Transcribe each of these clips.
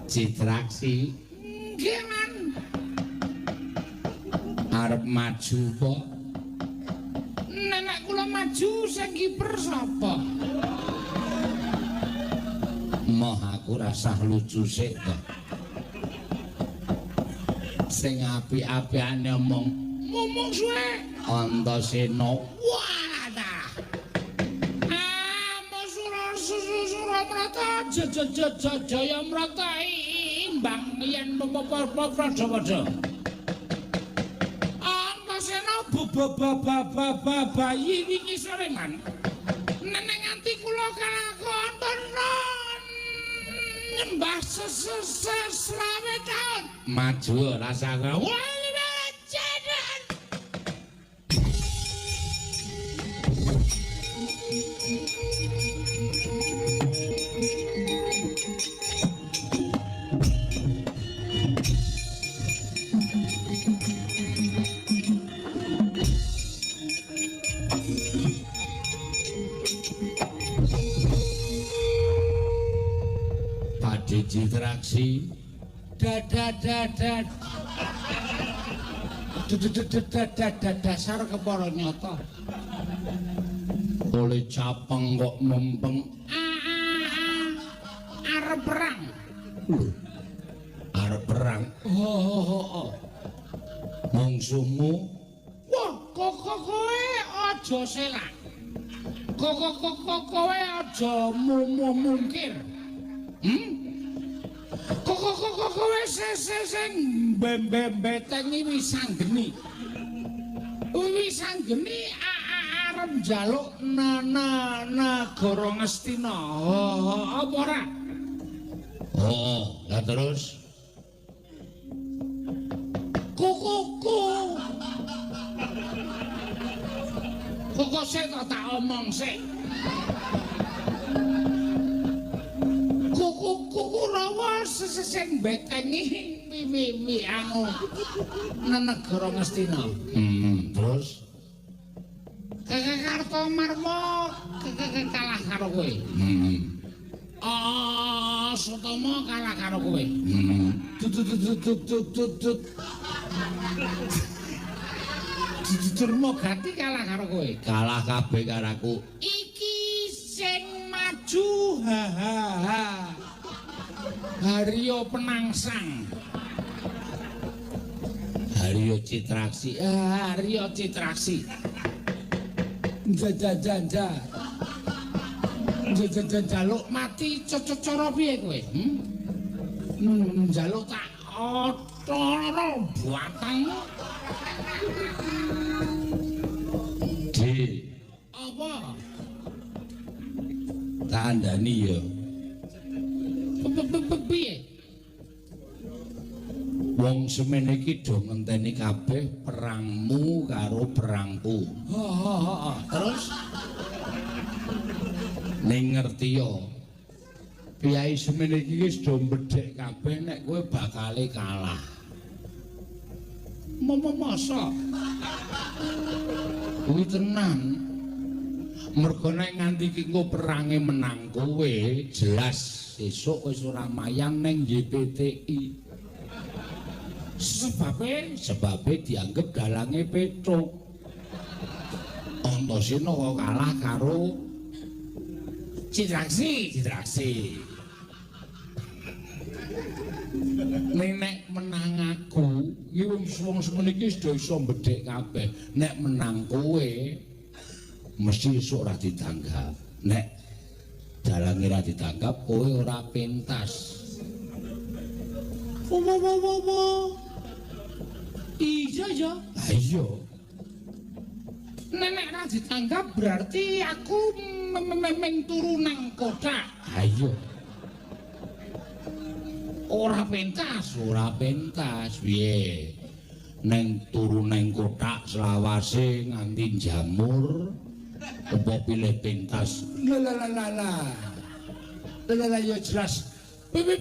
Citraksi nggih Man arep maju po nenek kula maju sing kiper sapa moh aku rasah lucu sik to sing apik-apikane ngomong suwe Antasena wadah Suraprata jaya mrata imbang yen padha-padha Antasena bayi wingi sore Man nenek nganti kula kalakon nyembah selawe taun maju rasa Padi Citraksi dasar kepara nyata oleh capeng kok mempeng arep perang arep perang mungsuhmu wah kowe aja selak kowe aja mungkir kowe sing bembetengi wisanggeni arep njaluk negara Ngastina apa ora lah terus Kok sik tak omong sik. Kuku rawa sing betengi wi anu negara Ngastina. Terus Kartomarma kalah karo kowe. Sutama kalah karo kowe. Durmagati kalah karo kowe. Kalah kabeh karo aku. Iki sing maju Haryo Penangsang. Haryo Citraksi. Haryo Citraksi. Jaluk mati cara piye kowe? Jaluk tak otoro buatangmu. Apa? Tandani ya. Piye? Wong semene iki do ngenteni kabeh perangmu karo perangku. Terus ning ngerti ya. Piyai semene iki wis do mbedhek kabeh nek kowe bakale kalah. Masa? Kuwi tenan. Mergo nek nganti iki engko perange menang kowe, jelas sesuk wis ora mayang ning YPTI. Sebabe dianggep dalange Petruk. Antasena kok kalah karo Citraksi. Nek menang aku, iki wong semene iki wis iso mbedhek kabeh. Nek menang kowe mesti esuk ora ditanggap. Nek dalange ora ditanggap kowe ora pentas. Iya. Iya. Nek ora ditanggap berarti aku memeng turu nang kotak. Ayo. Ora pentas piye? Neng turu neng kotak selawase nganti jamur apa pilih pentas? Lah ya jelas. Pilih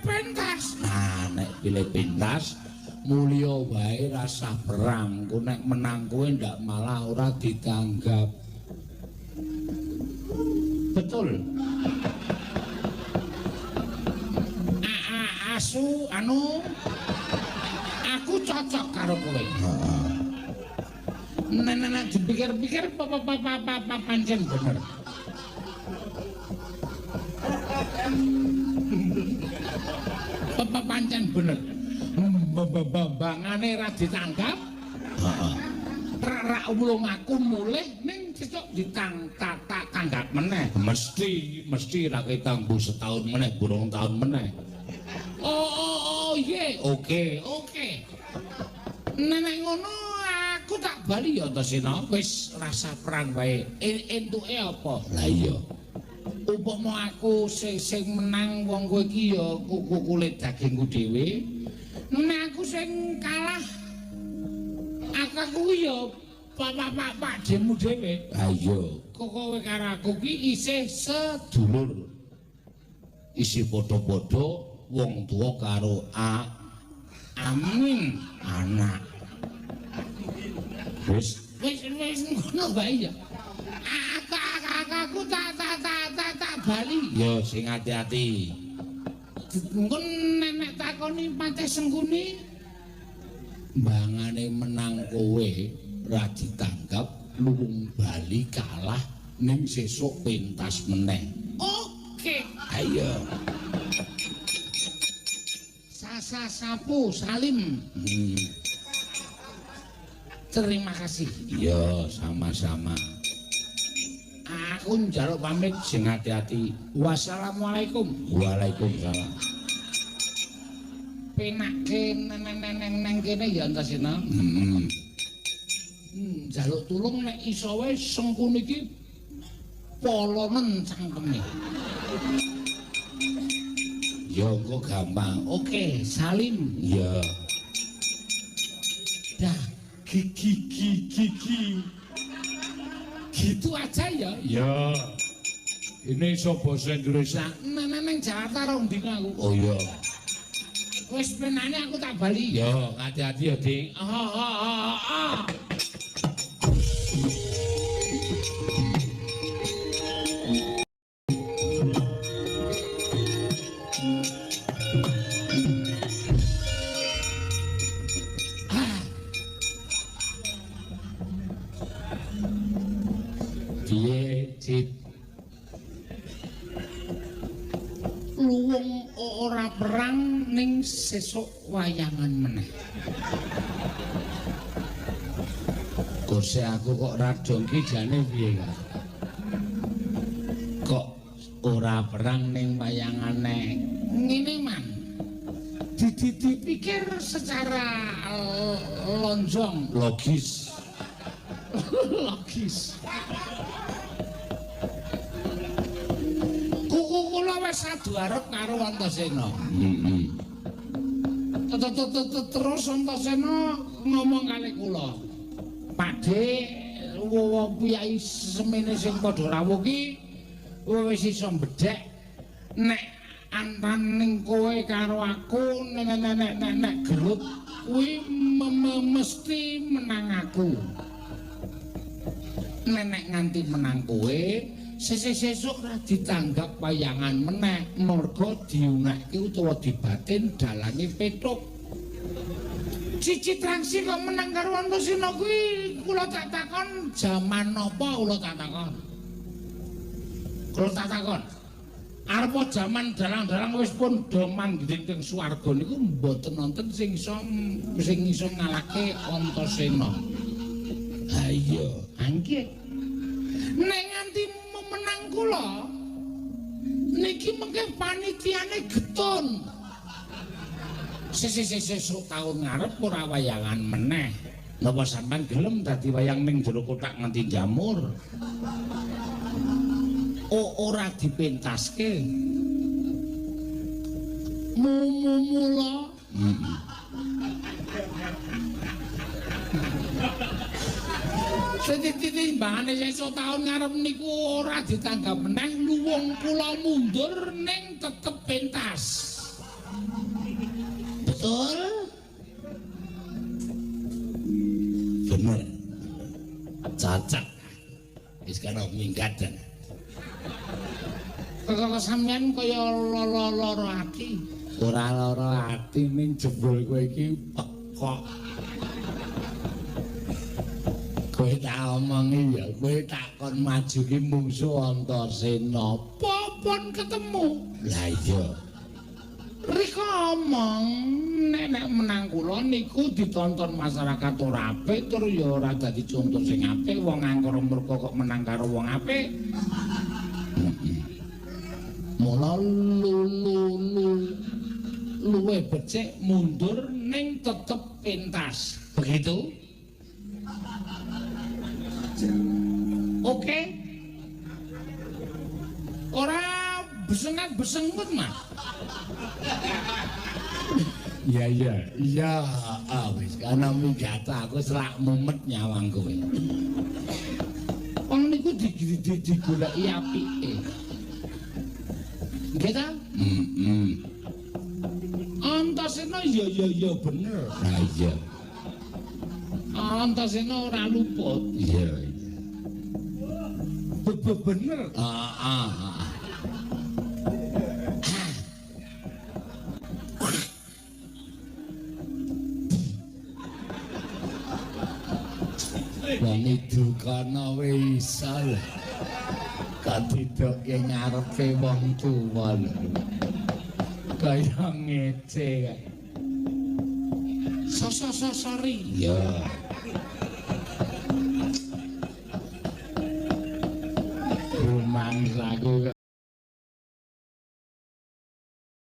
pentas. Nah, nek pilih pentas mulya wae rasa perang. Ku nek menang kowe ndak malah ora ditanggap. Betul. asu anu aku cocok karo kowe. Heeh. Nek dipikir-pikir pancen bener. Pancen bener. Bambangane ra ditanggap. Heeh. Ra ulung aku mulih ning sesuk tanggap meneh. Mesti ra ketang bu setahun meneh, burung tahun meneh. Oh, iya. Oke. Nek ngono aku tak bali ya Antasena. Wis rasa perang wae. Entuke apa? Lah iya. Upama aku sing menang wong kowe iki ya kulit dagingku dhewe. Nek aku sing kalah aku ya Pak Demu dhewe. Lah iya. Kowe karo aku ki isih sedulur. Isi padha-padha wong tuwa karo Amin anak. Wis ngono bae ya. Aku tak bali. ya sing ati-ati. Engko nenek takoni Patih Sengkuni Mbangane menang kowe ra ditanggap luwung bali kalah ning sesuk pentas meneh. oke. Ayo. Sapu Salim. Terima kasih. Ya sama-sama. Aku njaluk pamit. Sing ati-ati. Wassalamualaikum. Waalaikumsalam. Penake neng kene ya Antasena. Njaluk tulung nek iso wae Sengkuni iki polonen cangkeme. Ya engko gampang. Oke, Salim. Ya. Dah, gigi. Gitu aja ya. Ya. Ini iso basa Indonesia. Neng Jakarta rong dina aku. Oh iya. Wis penane aku tak bali. Ya, hati-hati ya, Dik. Piye, Cip? Luwung ora perang ning sesuk wayangan meneh. Gose aku kok radong ki jane piye, Kak? Kok ora perang ning wayangane? Ngene man. Dipikir secara lonjong, Logis. logis. Kula wis adu arep karo Antasena. Terus Antasena ngomong kali kula. Pakde wong piyai semene sing padha rawuh ki wis iso mbedhek nek antaning kowe karo aku nek gelut kuwi mesti menang aku. Nenek nganti menang kowe sesuk ra ditanggap wayangan meneh merga diunekke utawa dibatin dalange petuk. Cici Trangsi kok menang karo Antasena kuwi kula tak takon jaman napa kula tak takon. Kula tak takon. Arepa jaman dalang-dalang wis pun do manggih teng swarga niku mboten wonten sing iso ngalahke Antasena. Ha iya. Nggih. Nek nganti menang kula niki mengke panitiane getun. Sesuk taun ngarep ora wayangan meneh. Napa sampean gelem dadi wayang ning jero kotak nganti jamur? Ora dipentaske. Mula. Setimbangane sesuk taun ngarep niku ora ditanggap meneh luwung kula mundur ning tetep pentas. Betul? Bener. Cacak. Wis kana minggat. Kok sampean kaya lara ati. ora lara ati ning jebul kowe iki pekok. Kowe tak omongi ya, kowe takon maju ki mungsuh Antasena. Popon ketemu. Lah iya. Rika omong nek menang kula niku ditonton masyarakat ora apik tur ya ora dadi contoh sing apik wong angkara murka kok menang karo wong apik. Mula luwe becik mundur ning tetep pentas. Begitu? Oke. Ora besengat-besengut mah. Iya, wis kana migata aku selak mumet nyawang kowe. Wong niku digoleki apike. Nggih ta? Antasena ya bener. Ha iya. Antasena ora luput. Iya. Bener. Wong itu kana wisal katidoke ngarepe wong tuwa kaya ngece kae sosori ya rumang lagu